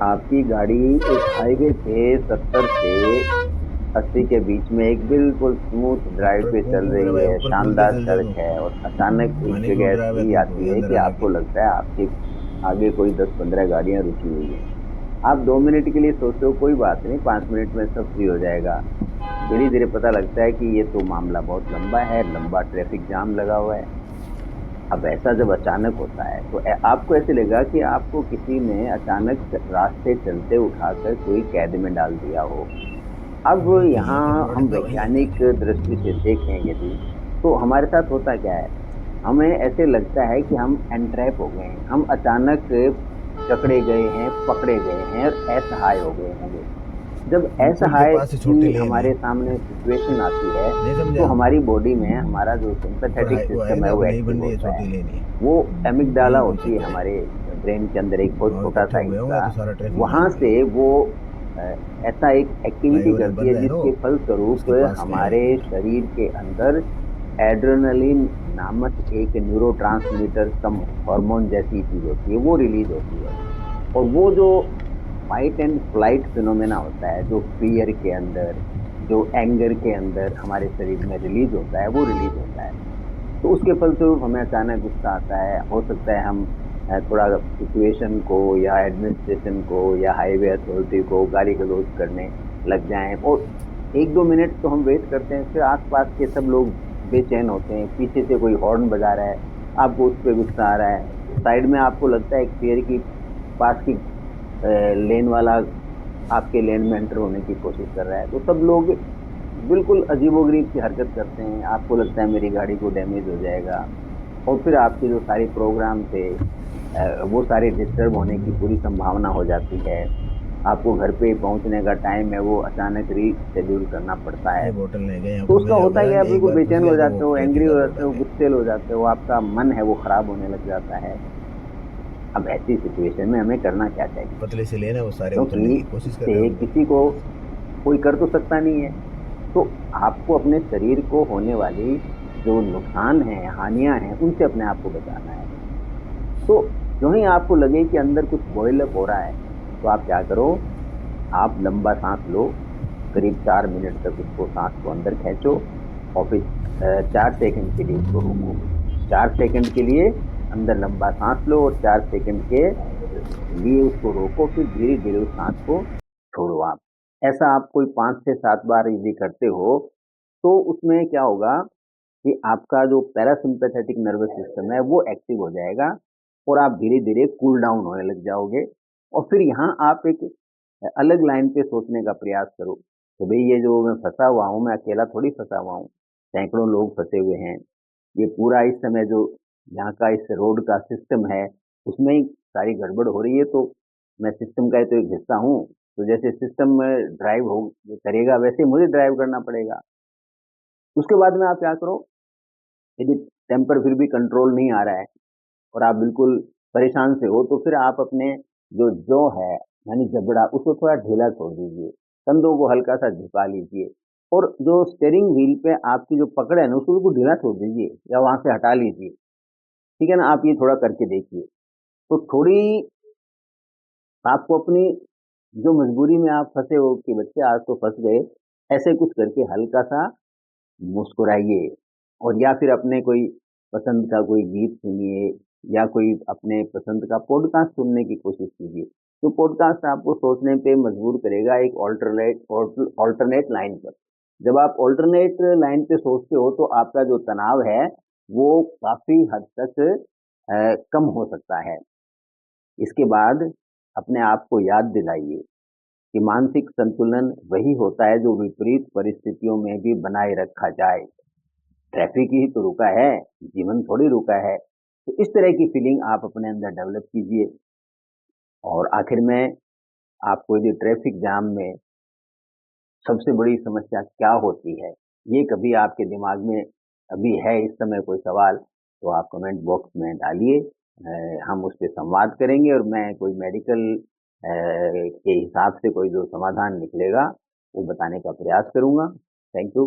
आपकी गाड़ी एक हाईवे पे 70 से 80 के बीच में एक बिल्कुल स्मूथ ड्राइव ऊपर पे फूक चल फूक रहा रही भाई, है, ऊपर खोल के शानदार चल जा सड़क तू। है और अचानक एक पानी जगह छोड़ रहा है ऐसी भाई तू तो, आती ये है अंदर कि आ आपको के। लगता है आपके आगे कोई 10-15 गाड़ियां रुकी हुई हैं। आप 2 मिनट के लिए सोचते हो कोई बात नहीं, 5 मिनट में सब फ्री हो जाएगा। धीरे धीरे पता लगता है कि ये तो मामला बहुत लंबा है, लंबा ट्रैफिक जाम लगा हुआ है। अब ऐसा जब अचानक होता है तो आपको ऐसे लगेगा कि आपको किसी ने अचानक रास्ते चलते उठाकर कोई कैद में डाल दिया हो। अब भाई तो यहाँ यहाँ पे रोड हम पे नहीं है वैज्ञानिक गाड़ी। दृष्टि से देखें यदि, तो हमारे साथ होता क्या है, हमें ऐसे लगता है कि हम एनट्रैप हो गए हैं, हम अचानक जकड़े गए हैं, पकड़े गए हैं और असहाय हो गए हैं। जब अंकुल के असहाय पास से छोटी की लेन है। हमारे सामने सिचुएशन आती है, नहीं तो समझा। हमारी बॉडी में हमारा जो ऊपर सिंपैथेटिक वो सिस्टम है हाईवे वो अब नई एक्टिव बन रही है, होता है। छोटी लेन है। वो एमिगडाला यही कोई होती है चक्कर है। हमारे ब्रेन के अंदर, एक बहुत वहाँ छोटा इकट्ठे सा हो गए होंगे हिस्सा। तो सारा ट्रैफिक वहां जाम से करेगा। वो अ, ऐसा एक एक्टिविटी फ्लाईओवर करती बन है रहा है ना जिसके वो, फलस्वरूप उसके पास का है हमारे ये पूरा। शरीर के अंदर एड्रेनलिन नामक एक न्यूरोट्रांसमीटर कम हार्मोन जैसी चीज होती है, वो रिलीज होती है। और वो जो फाइट एंड फ्लाइट फिनोमेना होता है, जो फियर के अंदर, जो एंगर के अंदर हमारे शरीर में रिलीज होता है, वो रिलीज होता है। तो उसके फलस्वरूप हमें अचानक गुस्सा आता है, हो सकता है हम थोड़ा सिचुएशन को या एडमिनिस्ट्रेशन को या हाईवे अथॉरिटी को गाली गलौज करने लग जाएं, और 1-2 मिनट तो हम वेट करते हैं, फिर आसपास के सब लोग बेचैन होते हैं, पीछे से कोई हॉर्न बजा रहा है, आपको उस पर गुस्सा आ रहा है, साइड में आपको लगता है एक पेड़ की पास की लेन वाला आपके लेन में एंटर होने की कोशिश कर रहा है, तो सब लोग बिल्कुल अजीबोगरीब सी हरकत करते हैं, आपको लगता है मेरी गाड़ी को डैमेज हो जाएगा। और फिर आपके जो सारे प्रोग्राम थे वो सारे डिस्टर्ब होने की पूरी संभावना हो जाती है। आपको घर पे पहुंचने का टाइम है वो अचानक रीशेड्यूल करना पड़ता है। ये बोतल ले गए, यहाँ तो पे उसका मैं होता है कि आप एक बिल्कुल बार फंस बेचैन गया हो तो वो जाते हो, कैदी एंग्री का हो रोड जाते आ हो, गया। गुस्सेल हो जाते हो, आपका मन है वो खराब होने लग जाता है। अब ऐसी सिचुएशन में हमें करना क्या चाहिए, पतले से लेना, वो सारे उतरने क्योंकि की कोशिश कर रहे इससे होंगे। किसी को कोई कर तो सकता नहीं है। तो आपको अपने शरीर को होने वाली जो नुकसान है, हानियां हैं, उनसे अपने आप को बचाना है। तो जो ही आपको लगे कि अंदर कुछ बॉयल अप हो रहा है, तो आप क्या करो, आप लंबा सांस लो, करीब 4 मिनट तक उसको सांस को अंदर खींचो, और फिर 4 सेकंड के लिए उसको रोको। 4 सेकंड के लिए अंदर लंबा सांस लो और 4 सेकंड के लिए उसको रोको, फिर धीरे धीरे उस सांस को छोड़ो आप। ऐसा आप कोई 5 से 7 बार यदि करते हो, तो उसमें क्या होगा कि आपका जो पैरासिम्पैथेटिक नर्वस सिस्टम है वो एक्टिव हो जाएगा, और आप धीरे धीरे कूल डाउन होने लग जाओगे। और फिर यहाँ आप एक अलग लाइन पे सोचने का प्रयास करो कि भाई ये जो मैं फंसा हुआ हूँ, मैं अकेला थोड़ी फंसा हुआ हूँ, सैकड़ों लोग फंसे हुए हैं। ये पूरा इस समय जो यहाँ का इस रोड का सिस्टम है, उसमें ही सारी गड़बड़ हो रही है, तो मैं सिस्टम का ही तो एक हिस्सा हूँ। तो जैसे सिस्टम में ड्राइव हो करेगा, वैसे मुझे ड्राइव करना पड़ेगा। उसके बाद में आप क्या करो, यदि टेम्पर फिर भी कंट्रोल नहीं आ रहा है और आप बिल्कुल परेशान से हो, तो फिर आप अपने जो है, यानी जबड़ा, उसको थोड़ा ढीला छोड़ दीजिए, कंधों को हल्का सा झुका लीजिए, और जो स्टेयरिंग व्हील पे आपकी जो पकड़ है ना, उसको बिल्कुल ढीला छोड़ दीजिए या वहां से हटा लीजिए। ठीक है ना, आप ये थोड़ा करके देखिए। तो थोड़ी आपको अपनी जो मजबूरी में आप फंसे हो कि बच्चे आज तो फंस गए, ऐसे कुछ करके हल्का सा मुस्कुराइए, और या फिर अपने कोई पसंद का कोई गीत सुनिए, या कोई अपने पसंद का पॉडकास्ट सुनने की कोशिश कीजिए। तो पॉडकास्ट आपको सोचने पे मजबूर करेगा एक ऑल्टरनेट लाइन पर। जब आप ऑल्टरनेट लाइन पे सोचते हो तो आपका जो तनाव है वो काफी हद तक कम हो सकता है। इसके बाद अपने आप को याद दिलाइए कि मानसिक संतुलन वही होता है जो विपरीत परिस्थितियों में भी बनाए रखा जाए। ट्रैफिक ही तो रुका है, जीवन थोड़ी रुका है। तो इस तरह की फीलिंग आप अपने अंदर डेवलप कीजिए। और आखिर में आपको यदि ट्रैफिक जाम में सबसे बड़ी समस्या क्या होती है, ये कभी आपके दिमाग में अभी है इस समय कोई सवाल, तो आप कमेंट बॉक्स में डालिए। हम उस पर संवाद करेंगे और मैं कोई मेडिकल के हिसाब से कोई जो समाधान निकलेगा वो बताने का प्रयास करूंगा। Thank you.